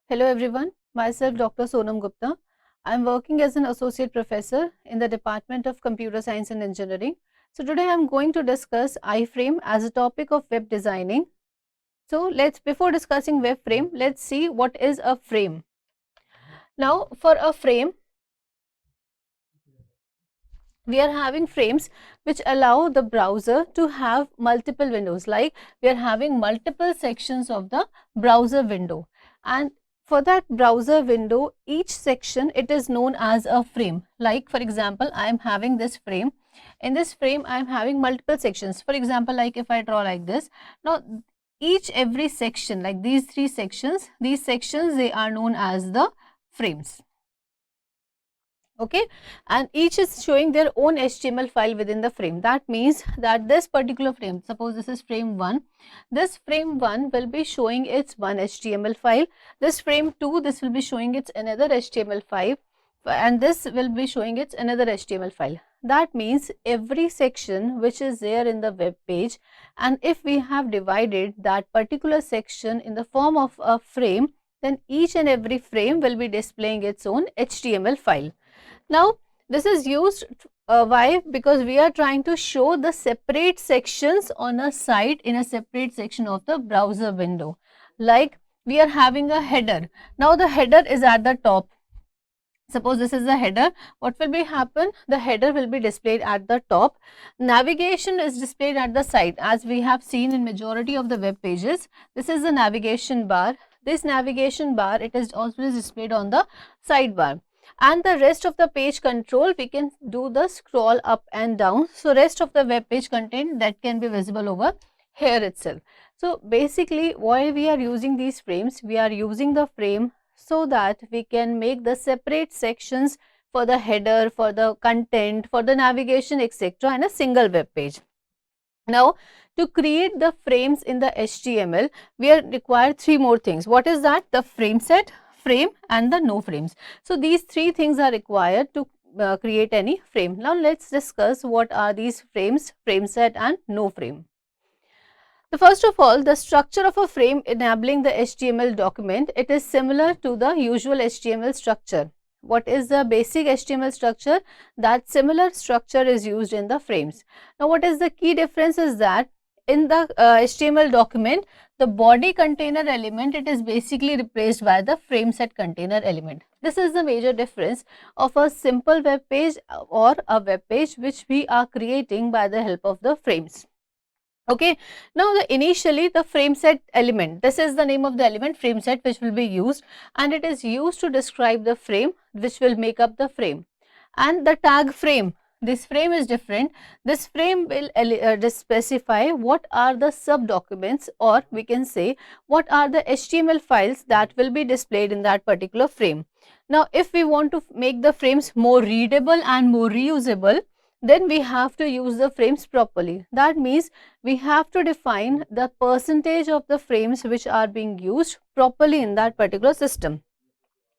Hello everyone, myself Dr. Sonam Gupta. I am working as an associate professor in the Department of Computer Science and Engineering. So today I am going to discuss IFrame as a topic of web designing. So before discussing web frame, let's see what is a frame. Now for a frame, we are having frames which allow the browser to have multiple windows, like we are having multiple sections of the browser window, and for that browser window, each section, it is known as a frame. Like for example, I am having this frame. In this frame, I am having multiple sections. For example, like if I draw like this, now every section, like these three sections, they are known as the frames. Okay, and each is showing their own HTML file within the frame. That means that this particular frame, suppose this is frame 1, this frame 1 will be showing its one HTML file, this frame 2, this will be showing its another HTML file, and this will be showing its another HTML file. That means every section which is there in the web page, and if we have divided that particular section in the form of a frame, then each and every frame will be displaying its own HTML file. Now this is used why? Because we are trying to show the separate sections on a site in a separate section of the browser window. Like we are having a header. Now the header is at the top. Suppose this is the header. What will be happen? The header will be displayed at the top. Navigation is displayed at the side, as we have seen in majority of the web pages. This is the navigation bar. This navigation bar, it is always displayed on the sidebar. And the rest of the page control, we can do the scroll up and down. So rest of the web page content that can be visible over here itself. So basically, why we are using these frames? We are using the frame so that we can make the separate sections for the header, for the content, for the navigation, etc. in a single web page. Now, to create the frames in the HTML, we are required three more things. What is that? The frame set, frame and the no frames. So these three things are required to create any frame. Now let's discuss what are these frames, frame set and no frame. So first of all, the structure of a frame enabling the HTML document, it is similar to the usual HTML structure. What is the basic HTML structure? That similar structure is used in the frames. Now what is the key difference is that in the HTML document, the body container element, it is basically replaced by the frame set container element. This is the major difference of a simple web page or a web page which we are creating by the help of the frames. Okay, now initially the frame set element, this is the name of the element frame set which will be used, and it is used to describe the frame which will make up the frame. And the tag frame, this frame is different. This frame will specify what are the sub documents, or we can say what are the HTML files that will be displayed in that particular frame. Now if we want to make the frames more readable and more reusable, then we have to use the frames properly. That means we have to define the percentage of the frames which are being used properly in that particular system.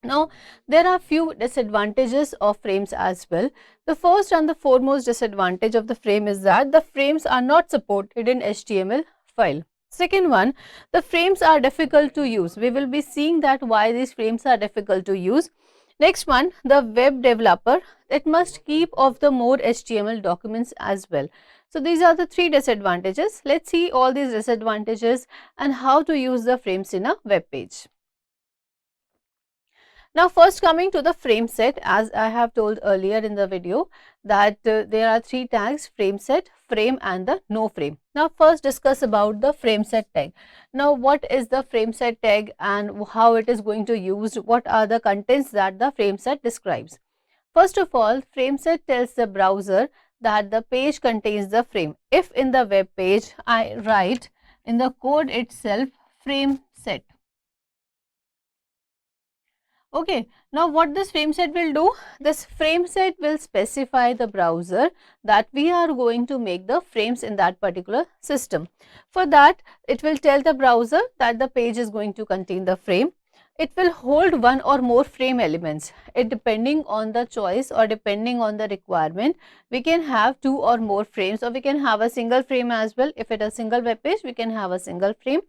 Now, there are few disadvantages of frames as well. The first and the foremost disadvantage of the frame is that the frames are not supported in HTML file. Second one, the frames are difficult to use. We will be seeing that why these frames are difficult to use. Next one, the web developer, it must keep of the more HTML documents as well. So these are the three disadvantages. Let's see all these disadvantages and how to use the frames in a web page. Now first coming to the frame set, as I have told earlier in the video that there are three tags: frame set, frame and the no frame. Now first discuss about the frame set tag. Now what is the frame set tag and how it is going to use, what are the contents that the frame set describes. First of all, frame set tells the browser that the page contains the frame. If in the web page I write in the code itself frame set. Okay, now what this frame set will do? This frame set will specify the browser that we are going to make the frames in that particular system. For that, it will tell the browser that the page is going to contain the frame. It will hold one or more frame elements. It depending on the choice or depending on the requirement, we can have two or more frames, or we can have a single frame as well. If it is a single web page, we can have a single frame.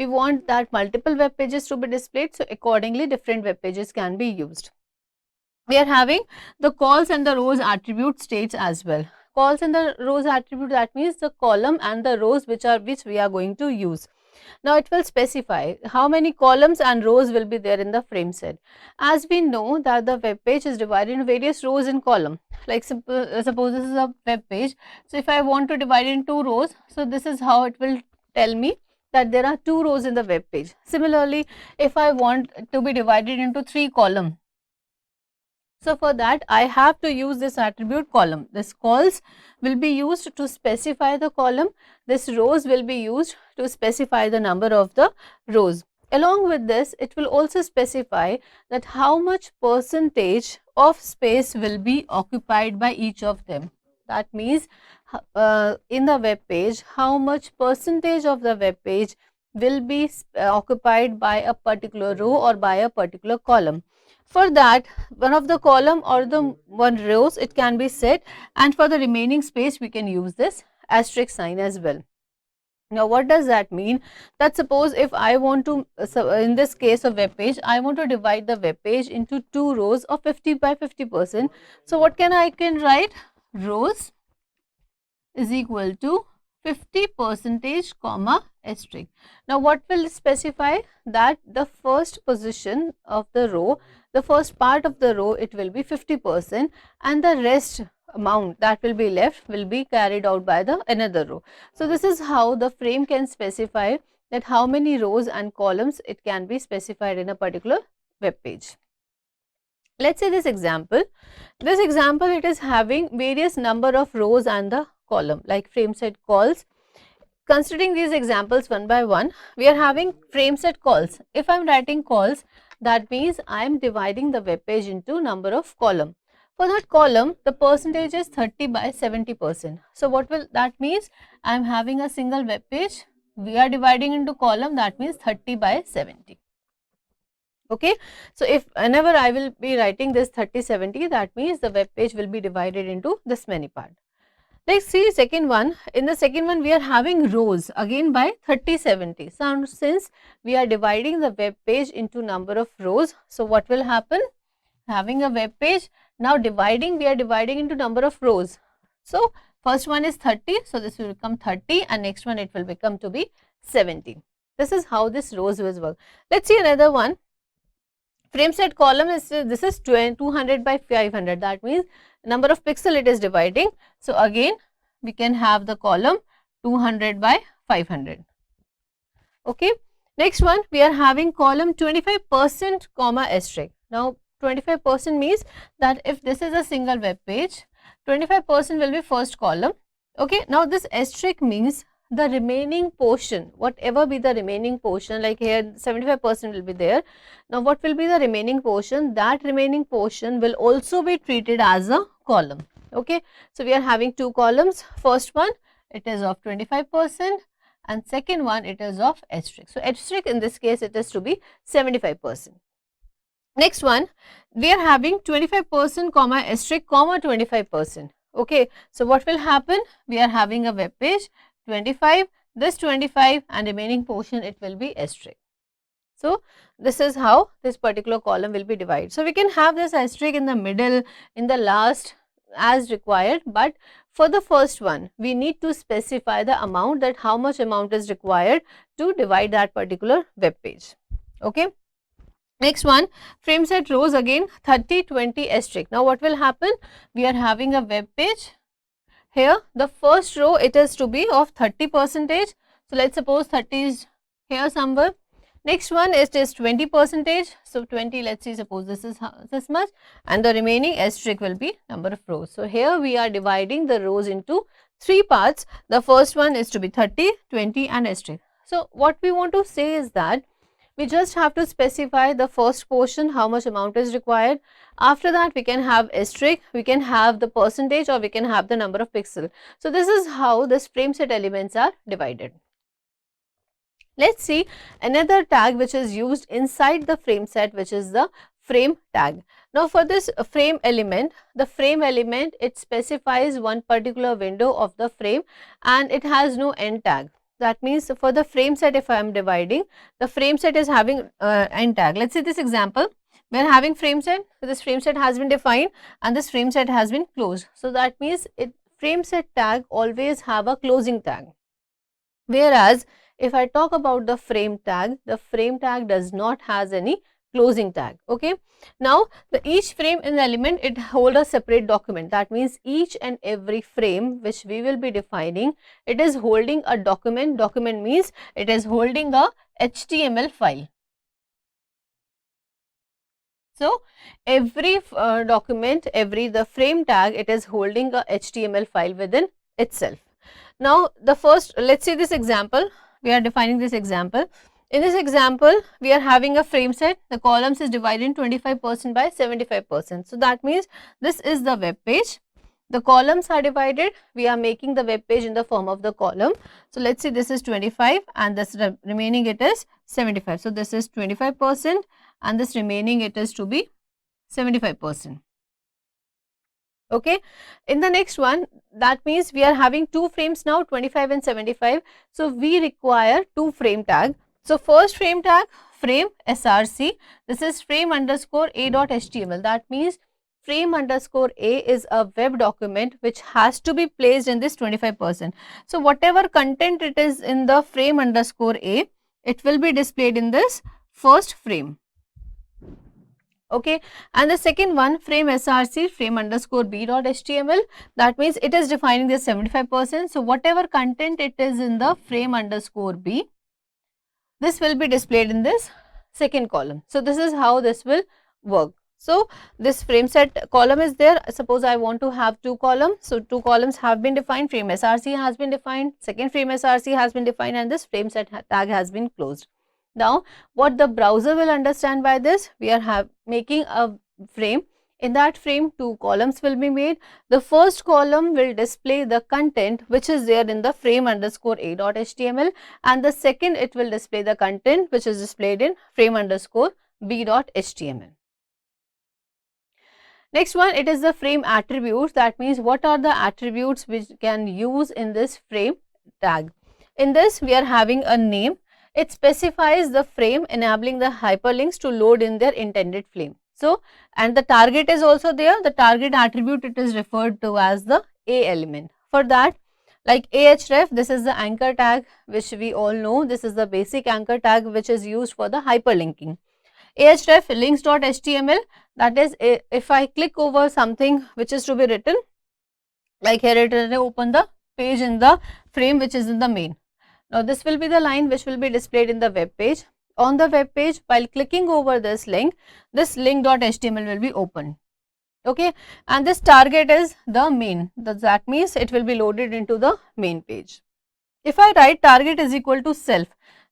we want that multiple web pages to be displayed, so accordingly different web pages can be used. We are having the calls and the rows attribute states as well. Calls and the rows attribute, that means the column and the rows which we are going to use. Now it will specify how many columns and rows will be there in the frame set. As we know that the web page is divided into various rows and column. Like suppose this is a web page. So if I want to divide it in 2 rows, so this is how it will tell me that there are 2 rows in the web page. Similarly, if I want to be divided into 3 columns, so for that I have to use this attribute column. This calls will be used to specify the column. This rows will be used to specify the number of the rows. Along with this, it will also specify that how much percentage of space will be occupied by each of them. That means in the web page, how much percentage of the web page will be occupied by a particular row or by a particular column. For that, one of the column or the one rows it can be set, and for the remaining space we can use this asterisk sign as well. Now what does that mean? That suppose if I want to, in this case of web page, I want to divide the web page into 2 rows of 50 by 50%. So what I can write? Rows is equal to 50% comma asterisk. Now what will specify? That the first position of the row, the first part of the row, it will be 50%, and the rest amount that will be left will be carried out by the another row. So this is how the frame can specify that how many rows and columns it can be specified in a particular web page. Let's say this example. This example, it is having various number of rows and the column like frame set calls. Considering these examples one by one, we are having frame set calls. If I am writing calls, that means I am dividing the web page into number of column. For that column, the percentage is 30 by 70%. So what will that means? I am having a single web page. We are dividing into column, that means 30 by 70. Okay. So if whenever I will be writing this 30/70, that means the web page will be divided into this many part. Let's see second one. In the second one, we are having rows again by 30/70. So since we are dividing the web page into number of rows, so what will happen? Having a web page, now we are dividing into number of rows. So first one is 30, so this will become 30, and next one it will become to be 70. This is how this rows will work. Let's see another one. Frame set column is, this is 200 by 500, that means number of pixel it is dividing. So again we can have the column 200 by 500. Okay. Next one, we are having column 25% comma asterisk. Now 25% means that if this is a single web page, 25% will be first column. Okay. Now this asterisk means the remaining portion, whatever be the remaining portion, like here 75% will be there. Now what will be the remaining portion? That remaining portion will also be treated as a column. Okay. So we are having 2 columns. First one, it is of 25%, and second one, it is of asterisk. So asterisk in this case, it is to be 75%. Next one, we are having 25% comma asterisk comma 25%. Okay. So what will happen? We are having a web page 25, this 25, and remaining portion it will be asterisk. So this is how this particular column will be divided. So we can have this asterisk in the middle, in the last, as required, but for the first one we need to specify the amount, that how much amount is required to divide that particular web page. Okay. Next one, frame set rows again 30, 20 asterisk. Now what will happen? We are having a web page. Here the first row it is to be of 30%. So let's suppose 30 is here somewhere. Next one is 20%. So 20, let's see, suppose this is this much, and the remaining asterisk will be number of rows. So here we are dividing the rows into 3 parts. The first one is to be 30, 20 and asterisk. So what we want to say is that we just have to specify the first portion, how much amount is required. After that we can have asterisk, we can have the percentage, or we can have the number of pixel. So this is how this frame set elements are divided. Let's see another tag which is used inside the frame set, which is the frame tag. Now for this frame element, the frame element, it specifies one particular window of the frame and it has no end tag. That means for the frame set, if I am dividing, the frame set is having end tag. Let's say this example, we are having frame set, so this frame set has been defined and this frame set has been closed. So that means frame set tag always have a closing tag. Whereas if I talk about the frame tag does not has any closing tag. Okay. Now each frame in the element, it hold a separate document. That means each and every frame which we will be defining, it is holding a document. Document means it is holding a HTML file. So every document, the frame tag, it is holding a HTML file within itself. Now the first, let's see this example, we are defining this example. In this example, we are having a frame set, the columns is divided in 25% by 75%. So that means this is the web page, the columns are divided, we are making the web page in the form of the column. So let's say this is 25 and this remaining it is 75. So this is 25% and this remaining it is to be 75%. Okay. In the next one, that means we are having two frames now, 25 and 75. So we require two frame tag. So first frame tag, frame src, this is frame underscore a.html. That means frame underscore a is a web document which has to be placed in this 25%. So whatever content it is in the frame underscore a, it will be displayed in this first frame. Okay. And the second one, frame src, frame underscore b.html, that means it is defining this 75%. So whatever content it is in the frame underscore b, this will be displayed in this second column. So this is how this will work. So this frame set column is there. Suppose I want to have two columns. So two columns have been defined, frame src has been defined, second frame src has been defined, and this frame set tag has been closed. Now what the browser will understand by this, we are making a frame. In that frame, two columns will be made. The first column will display the content which is there in the frame underscore a.html, and the second it will display the content which is displayed in frame underscore b.html. Next one, it is the frame attributes. That means what are the attributes which can use in this frame tag. In this, we are having a name. It specifies the frame, enabling the hyperlinks to load in their intended frame. So, and the target is also there. The target attribute, it is referred to as the A element. For that, like ahref, this is the anchor tag which we all know. This is the basic anchor tag which is used for the hyperlinking. Ahref links.html, that is if I click over something which is to be written, like here it is, open the page in the frame which is in the main. Now this will be the line which will be displayed in the web page. On the web page, while clicking over this link.html will be opened. Okay, and this target is the main. That means it will be loaded into the main page. If I write target is equal to self,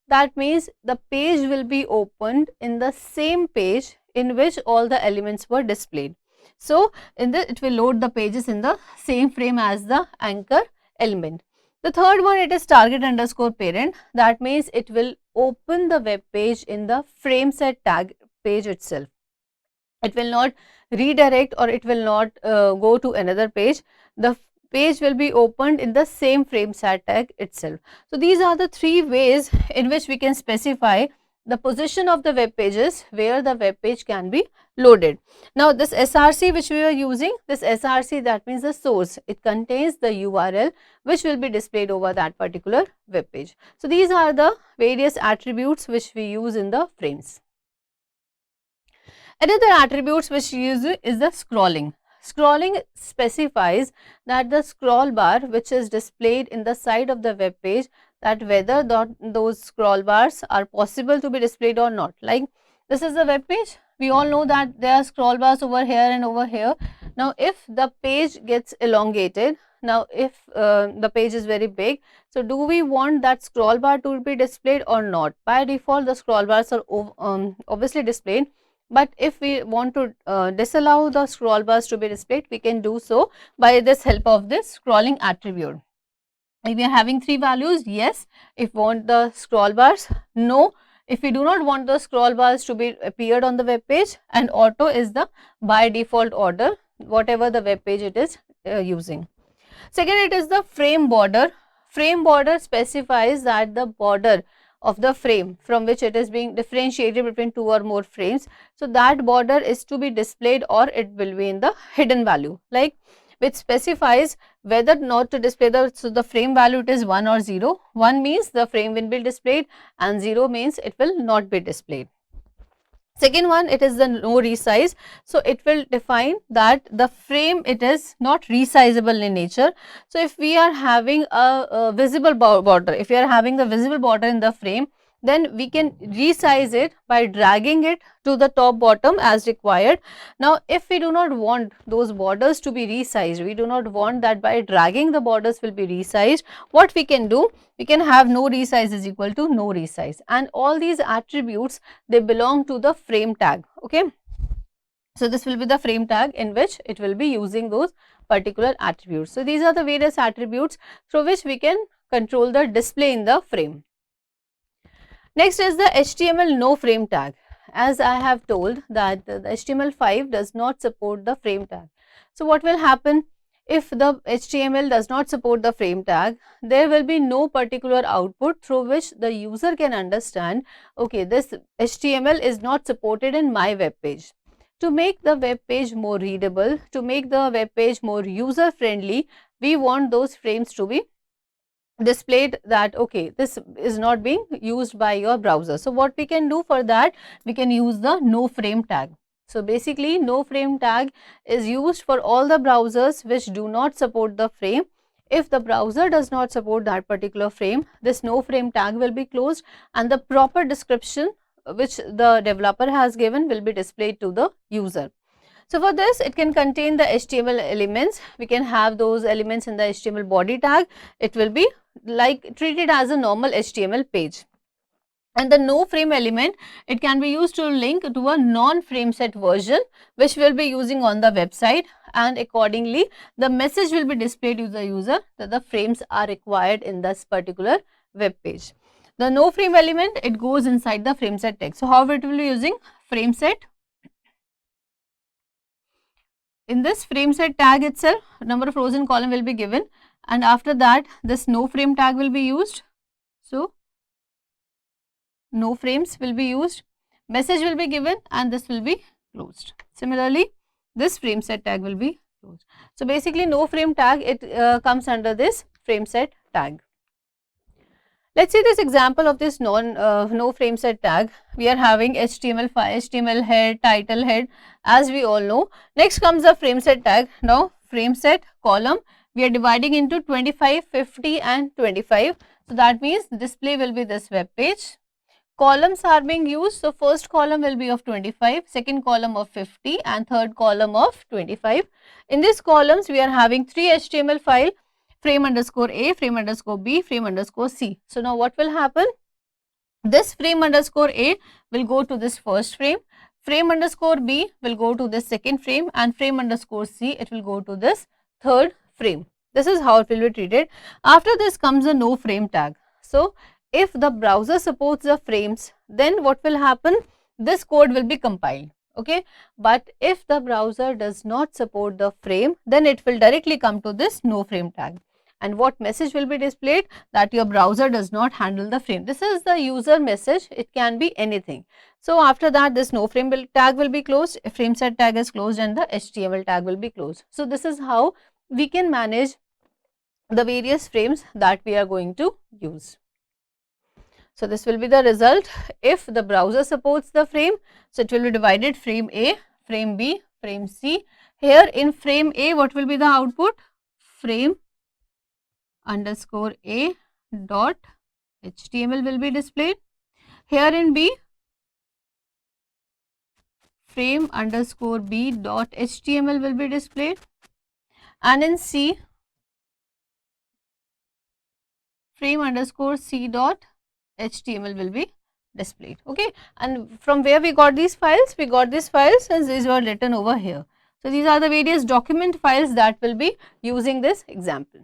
that means the page will be opened in the same page in which all the elements were displayed. So in this, it will load the pages in the same frame as the anchor element. The third one, it is target underscore parent. That means it will open the web page in the frame set tag page itself. It will not redirect or it will not go to another page. The page will be opened in the same frame set tag itself. So these are the three ways in which we can specify the position of the web pages where the web page can be loaded. Now this src which we are using, this src, that means the source, it contains the URL which will be displayed over that particular web page. So these are the various attributes which we use in the frames. Another attributes which we use is the scrolling. Scrolling specifies that the scroll bar which is displayed in the side of the web page, that whether those scroll bars are possible to be displayed or not. Like this is the web page, we all know that there are scroll bars over here and over here. Now if the page gets elongated, now if the page is very big, so do we want that scroll bar to be displayed or not? By default the scroll bars are obviously displayed, but if we want to disallow the scroll bars to be displayed, we can do so by this help of this scrolling attribute. If we are having three values, yes. If want the scroll bars, no. If we do not want the scroll bars to be appeared on the web page, and auto is the by default order, whatever the web page it is using. Second, it is the frame border. frame border specifies that the border of the frame from which it is being differentiated between two or more frames. So that border is to be displayed or it will be in the hidden value, like which specifies whether not to display the, so the frame value it is 1 or 0. 1 means the frame will be displayed and 0 means it will not be displayed. Second one, it is the no resize. So it will define that the frame it is not resizable in nature. So if we are having a visible border, if we are having the visible border in the frame, then we can resize it by dragging it to the top bottom as required. Now if we do not want those borders to be resized, we do not want that by dragging the borders will be resized, what we can do, we can have no resize is equal to no resize, and all these attributes they belong to the frame tag. Okay, so this will be the frame tag in which it will be using those particular attributes. So these are the various attributes through which we can control the display in the frame. Next is the HTML no frame tag. As I have told that the HTML5 does not support the frame tag. So what will happen if the HTML does not support the frame tag? There will be no particular output through which the user can understand, okay, this HTML is not supported in my web page. To make the web page more readable, to make the web page more user friendly, we want those frames to be displayed that okay, this is not being used by your browser. So what we can do for that, we can use the no frame tag. So basically no frame tag is used for all the browsers which do not support the frame. If the browser does not support that particular frame, this no frame tag will be closed and the proper description which the developer has given will be displayed to the user. So for this, it can contain the HTML elements. We can have those elements in the HTML body tag. It will be like treated as a normal HTML page. And the no frame element, it can be used to link to a non-frame set version which we will be using on the website, and accordingly the message will be displayed to the user that the frames are required in this particular web page. The no frame element, it goes inside the frame set text. So how it will be using frame set? In this frame set tag itself, number of rows in column will be given, and after that this no frame tag will be used. So no frames will be used, message will be given and this will be closed. Similarly, this frame set tag will be closed. So basically no frame tag, it comes under this frame set tag. Let's see this example of this no frame set tag. We are having HTML5, HTML head, title head, as we all know. Next comes the frame set tag. Now frame set column, we are dividing into 25, 50 and 25. So that means display will be this web page. Columns are being used. So first column will be of 25, second column of 50 and third column of 25. In these columns we are having 3 HTML file, frame underscore A, frame underscore B, frame underscore C. So now what will happen? This frame underscore A will go to this first frame, frame underscore B will go to this second frame, and frame underscore C, it will go to this third frame. This is how it will be treated. After this comes a no frame tag. So if the browser supports the frames, then what will happen? This code will be compiled. Okay, but if the browser does not support the frame, then it will directly come to this no frame tag. And what message will be displayed? That your browser does not handle the frame. This is the user message. It can be anything. So after that, this no frame tag will be closed, if frame set tag is closed, and the HTML tag will be closed. So this is how we can manage the various frames that we are going to use. So this will be the result if the browser supports the frame. So it will be divided frame A, frame B, frame C. Here in frame A, what will be the output? Frame underscore A dot HTML will be displayed. Here in B, frame underscore B dot HTML will be displayed, and in C, frame underscore C dot HTML will be displayed. Okay, and from where we got these files? We got these files as these were written over here. So these are the various document files that will be using this example.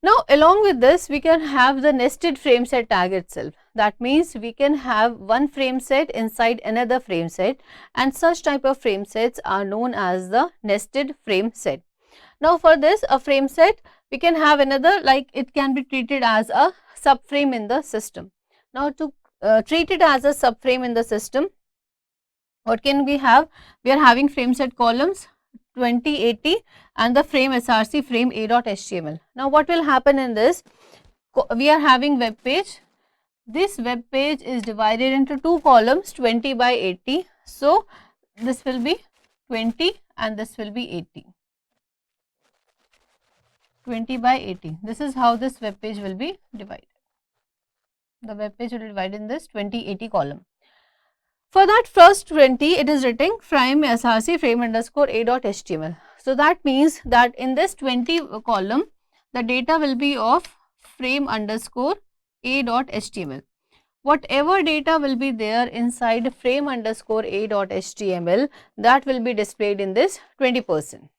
Now along with this, we can have the nested frame set tag itself. That means we can have one frame set inside another frame set, and such type of frame sets are known as the nested frame set. Now for this, a frame set, we can have another, like it can be treated as a subframe in the system. Now to treat it as a subframe in the system, what can we have? We are having frame set columns 2080 and the frame SRC frame a.html. Now what will happen in this? We are having web page. This web page is divided into two columns 20 by 80. So this will be 20 and this will be 80. 20 by 80. This is how this web page will be divided. The web page will be divided in this 2080 column. For that first 20, it is written frame SRC frame underscore a.html. So that means that in this 20 column, the data will be of frame underscore a.html. Whatever data will be there inside frame underscore a.html, that will be displayed in this 20%.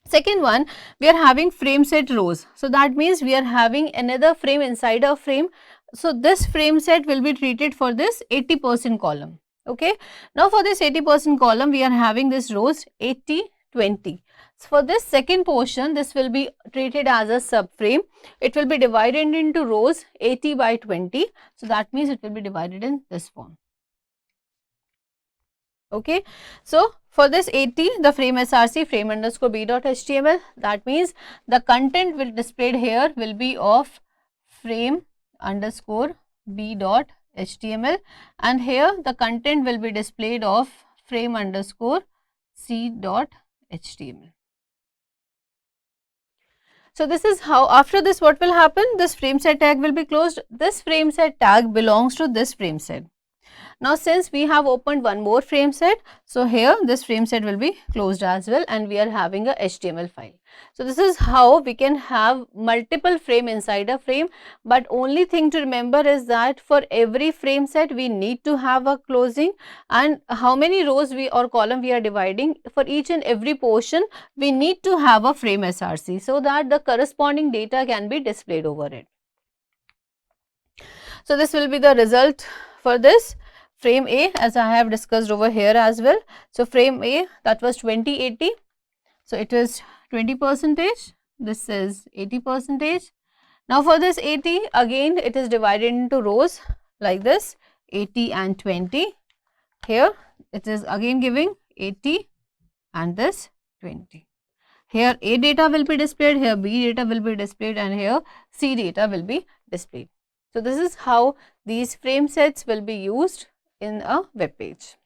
Second one, we are having frame set rows. So that means we are having another frame inside a frame. So this frame set will be treated for this 80% column. Okay. Now for this 80% column, we are having this rows 80, 20. So for this second portion, this will be treated as a subframe. It will be divided into rows 80 by 20. So that means it will be divided in this form. Okay. So for this 80, the frame SRC frame underscore b.html, that means the content will displayed here will be of frame underscore b.html, and here the content will be displayed of frame underscore c.html. So this is how, after this what will happen, this frame set tag will be closed. This frame set tag belongs to this frame set. Now since we have opened one more frame set, so here this frame set will be closed as well, and we are having a HTML file. So this is how we can have multiple frame inside a frame, but only thing to remember is that for every frame set we need to have a closing, and how many rows we or column we are dividing, for each and every portion we need to have a frame SRC so that the corresponding data can be displayed over it. So this will be the result for this. Frame A, as I have discussed over here as well. So frame A, that was 2080. So it was 20%. This is 80%. Now for this 80, again it is divided into rows like this, 80 and 20. Here it is again giving 80 and this 20. Here A data will be displayed, here B data will be displayed, and here C data will be displayed. So this is how these frame sets will be used in a web page.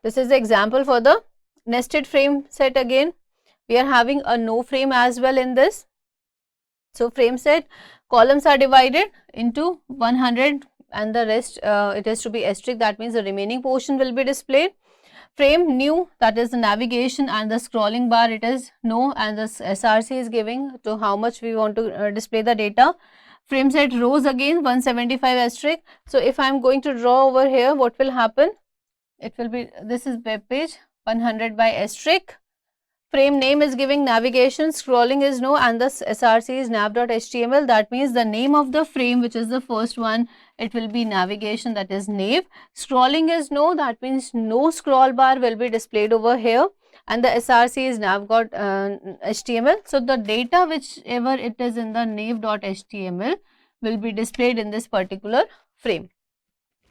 This is the example for the nested frame set. Again we are having a no frame as well in this. So frame set columns are divided into 100 and the rest it is to be asterisk, that means the remaining portion will be displayed. Frame new, that is the navigation, and the scrolling bar it is no, and the SRC is giving to how much we want to display the data. Frame set rows again 175 asterisk. So if I am going to draw over here, what will happen? It will be, this is web page 100 by asterisk. Frame name is giving navigation, scrolling is no, and the SRC is nav.html. That means the name of the frame, which is the first one, it will be navigation, that is nav. Scrolling is no, that means no scroll bar will be displayed over here, and the SRC is nav.html. So the data whichever it is in the nav.html will be displayed in this particular frame.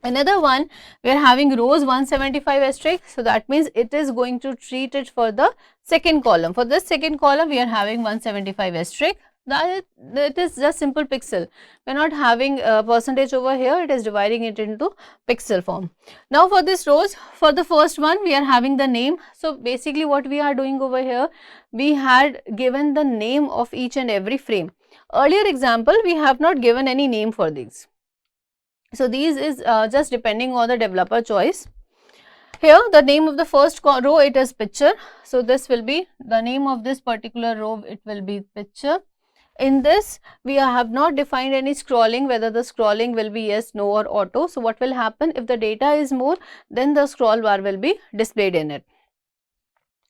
Another one, we are having rows 175 asterisk. So that means it is going to treat it for the second column. For this second column, we are having 175 asterisk. That it is just simple pixel. We are not having a percentage over here. It is dividing it into pixel form. Now for this rows, for the first one, we are having the name. So basically what we are doing over here, we had given the name of each and every frame. Earlier example, we have not given any name for these. So these is just depending on the developer choice. Here the name of the first row, it is picture. So this will be the name of this particular row, it will be picture. In this we have not defined any scrolling, whether the scrolling will be yes, no or auto. So what will happen, if the data is more, then the scroll bar will be displayed in it.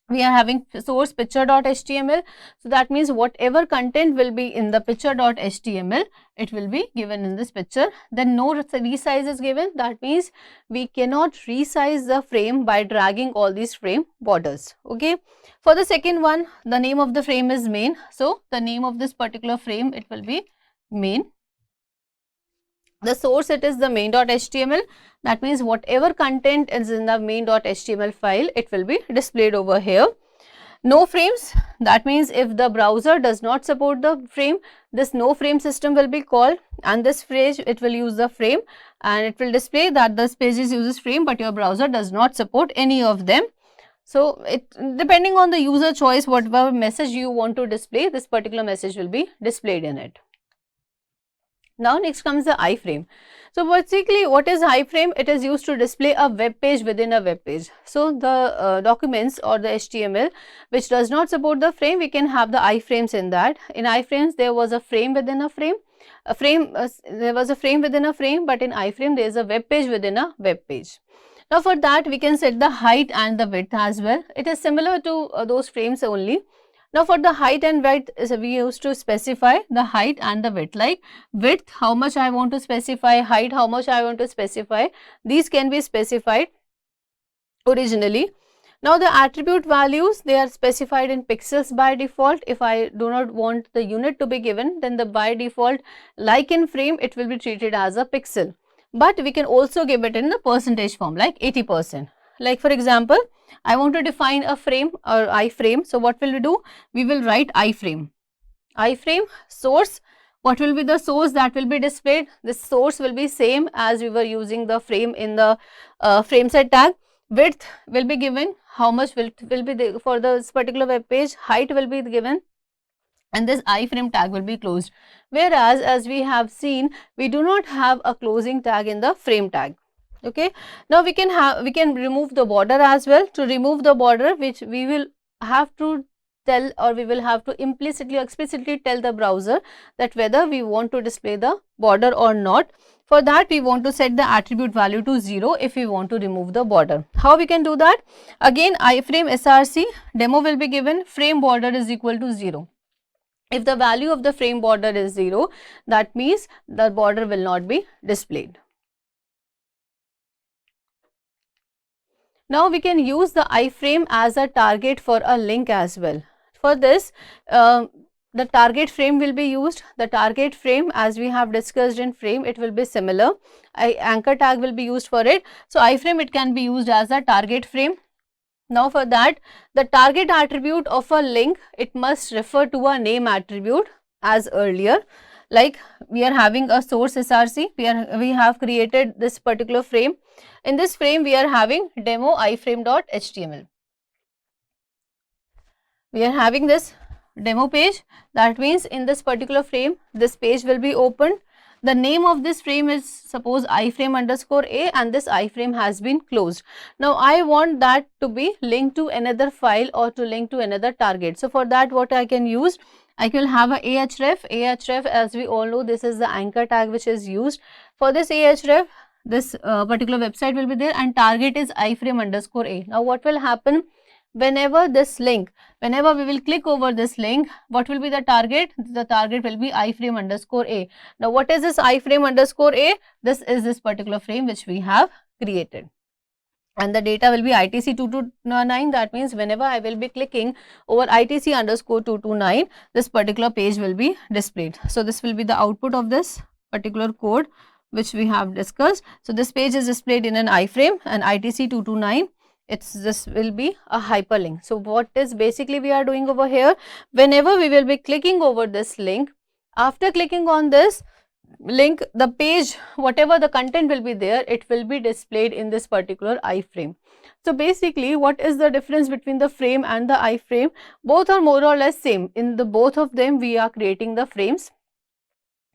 we are having source picture.html. So that means whatever content will be in the picture.html, it will be given in this picture. Then no resize is given. That means we cannot resize the frame by dragging all these frame borders. Okay. For the second one, the name of the frame is main. So the name of this particular frame, it will be main. The source, it is the main.html. That means whatever content is in the main.html file, it will be displayed over here. No frames, that means if the browser does not support the frame, this no frame system will be called, and this phrase, it will use the frame and it will display that this page uses frame, but your browser does not support any of them. So it depending on the user choice, whatever message you want to display, this particular message will be displayed in it. Now next comes the iframe. So basically what is iframe? It is used to display a web page within a web page. So the documents or the HTML which does not support the frame, we can have the iframes in that. In iframes there was a frame within a frame, there was a frame within a frame, but in iframe there is a web page within a web page. Now for that we can set the height and the width as well. It is similar to those frames only. Now for the height and width, we used to specify the height and the width, like width how much I want to specify, height how much I want to specify. These can be specified originally. Now the attribute values, they are specified in pixels by default. If I do not want the unit to be given, then the by default, like in frame, it will be treated as a pixel. But we can also give it in the percentage form, like 80%. Like for example, I want to define a frame or iframe. So what will we do? We will write iframe. Iframe source. What will be the source that will be displayed? This source will be same as we were using the frame in the frame set tag. Width will be given. How much width will be for this particular web page? Height will be given. And this iframe tag will be closed. Whereas as we have seen, we do not have a closing tag in the frame tag. Okay. Now we can remove the border as well. To remove the border, which we will have to tell, or we will have to implicitly or explicitly tell the browser that whether we want to display the border or not. For that we want to set the attribute value to 0 if we want to remove the border. How we can do that? Again, iframe src demo will be given, frame border is equal to 0. If the value of the frame border is 0, that means the border will not be displayed. Now we can use the iframe as a target for a link as well. For this, the target frame will be used. The target frame, as we have discussed in frame, it will be similar. Anchor tag will be used for it. So iframe, it can be used as a target frame. Now for that, the target attribute of a link, it must refer to a name attribute as earlier. Like we are having a source src, we have created this particular frame. In this frame we are having demo iframe.html. We are having this demo page. That means in this particular frame, this page will be opened. The name of this frame is suppose iframe_a, and this iframe has been closed. Now I want that to be linked to another file or to link to another target. So for that, what I can use, I will have a ahref, as we all know, this is the anchor tag which is used. For this ahref, this particular website will be there, and target is iframe_a. Now what will happen? Whenever this link, whenever we will click over this link, what will be the target? The target will be iframe_a. Now what is this iframe_a? This is this particular frame which we have created. And the data will be ITC229. That means whenever I will be clicking over ITC_229, this particular page will be displayed. So this will be the output of this particular code which we have discussed. So this page is displayed in an iframe, and ITC229. This will be a hyperlink. So what is basically we are doing over here, whenever we will be clicking over this link, after clicking on this link, the page, whatever the content will be there, it will be displayed in this particular iframe. So basically, what is the difference between the frame and the iframe? Both are more or less same. In the both of them we are creating the frames,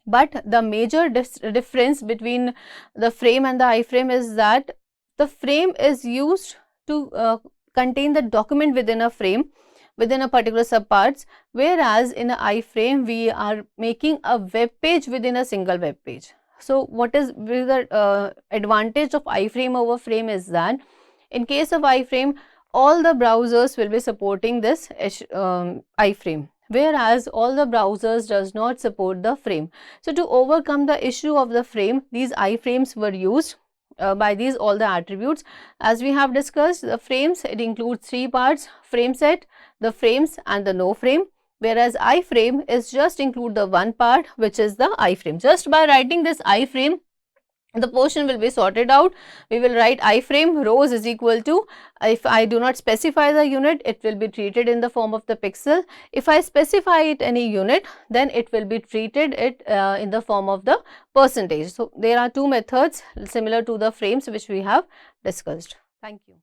but the major difference between the frame and the iframe is that the frame is used to contain the document within a frame, within a particular subparts, whereas in an iframe we are making a web page within a single web page. So what is the advantage of iframe over frame is that in case of iframe, all the browsers will be supporting this iframe, whereas all the browsers does not support the frame. So to overcome the issue of the frame, these iframes were used by these all the attributes. As we have discussed, the frames, it includes three parts: frame set, the frames and the no frame, whereas iframe is just include the one part, which is the iframe. Just by writing this iframe, the portion will be sorted out. We will write iframe rows is equal to, if I do not specify the unit, it will be treated in the form of the pixel. If I specify it any unit, then it will be treated in the form of the percentage. So there are two methods similar to the frames which we have discussed. Thank you.